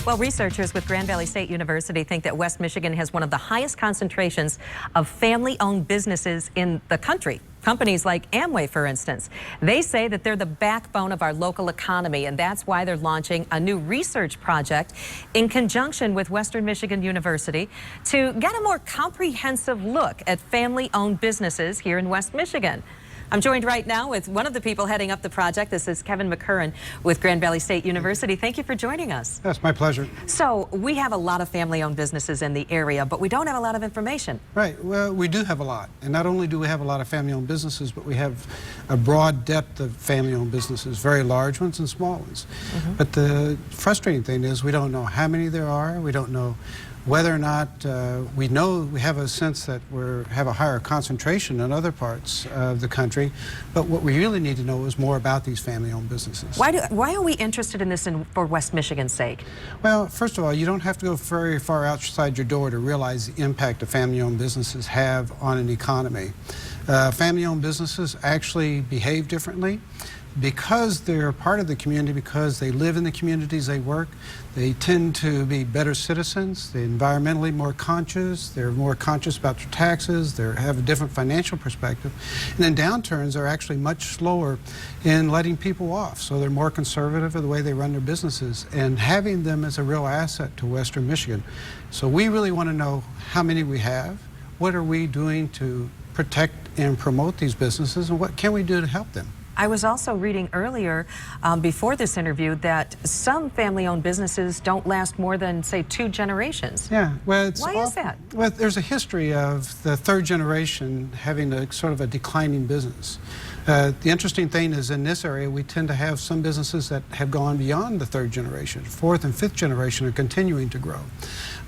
Well, researchers with Grand Valley State University think that West Michigan has one of the highest concentrations of family-owned businesses in the country. Companies like Amway, for instance. They say that they're the backbone of our local economy, and that's why they're launching a new research project in conjunction with Western Michigan University to get a more comprehensive look at family-owned businesses here in West Michigan. I'm joined right now with one of the people heading up the project. This is Kevin McCurran with Grand Valley State University. Thank you for joining us. That's my pleasure. So we have a lot of family-owned businesses in the area, but we don't have a lot of information. Right. Well, we do have a lot. And not only do we have a lot of family-owned businesses, but we have a broad depth of family-owned businesses, very large ones and small ones. But the frustrating thing is we don't know how many there are. We don't know whether or not we have a sense that we have a higher concentration in other parts of the country, but what we really need to know is more about these family-owned businesses. Why are we interested in this for West Michigan's sake? Well, first of all, you don't have to go very far outside your door to realize the impact that family-owned businesses have on an economy. Family-owned businesses actually behave differently. Because they're part of the community, because they live in the communities they work, they tend to be better citizens, they're environmentally more conscious, they're more conscious about their taxes, they have a different financial perspective. And then downturns are actually much slower in letting people off, so they're more conservative in the way they run their businesses, and having them is a real asset to Western Michigan. So we really want to know how many we have, what are we doing to protect and promote these businesses, and what can we do to help them. I was also reading earlier before this interview that some family-owned businesses don't last more than, say, 2 generations. Yeah, well, why is that? Well, there's a history of the third generation having a sort of a declining business. The interesting thing is in this area we tend to have some businesses that have gone beyond the third generation. Fourth and fifth generation are continuing to grow.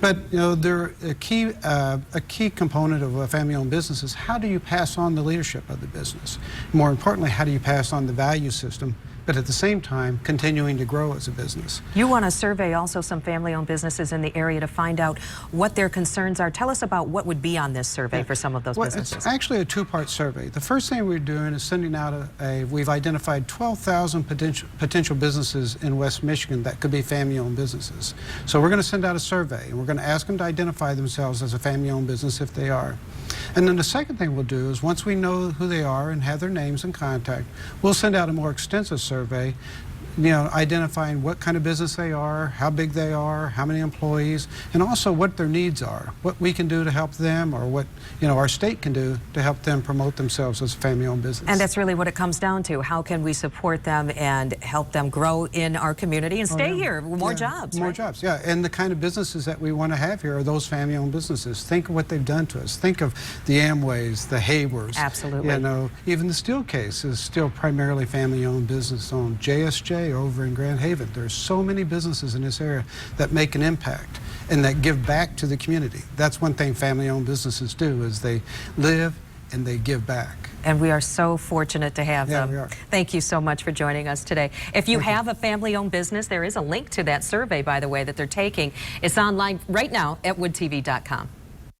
But you know, they're a key component of a family-owned business is how do you pass on the leadership of the business? More importantly, how do you pass on the value system, but at the same time continuing to grow as a business? You want to survey also some family-owned businesses in the area to find out what their concerns are. Tell us about what would be on this survey for some of those businesses. It's actually a 2-part survey. The first thing we're doing is sending out we've identified 12,000 potential businesses in West Michigan that could be family-owned businesses. So we're going to send out a survey, and we're going to ask them to identify themselves as a family-owned business if they are. And then the second thing we'll do is once we know who they are and have their names and contact, we'll send out a more extensive survey, you know, identifying what kind of business they are, how big they are, how many employees, and also what their needs are, what we can do to help them, or what, you know, our state can do to help them promote themselves as a family-owned business. And that's really what it comes down to. How can we support them and help them grow in our community and stay here? More jobs. More jobs, yeah. And the kind of businesses that we want to have here are those family-owned businesses. Think of what they've done to us. Think of the Amways, the Haywers. Absolutely. You know, even the Steel Case is still primarily family-owned business owned. JSJ over in Grand Haven. There's so many businesses in this area that make an impact and that give back to the community. That's one thing family-owned businesses do, is they live and they give back. And we are so fortunate to have them. We are. Thank you so much for joining us today. If you have a family-owned business, there is a link to that survey, by the way, that they're taking. It's online right now at woodtv.com.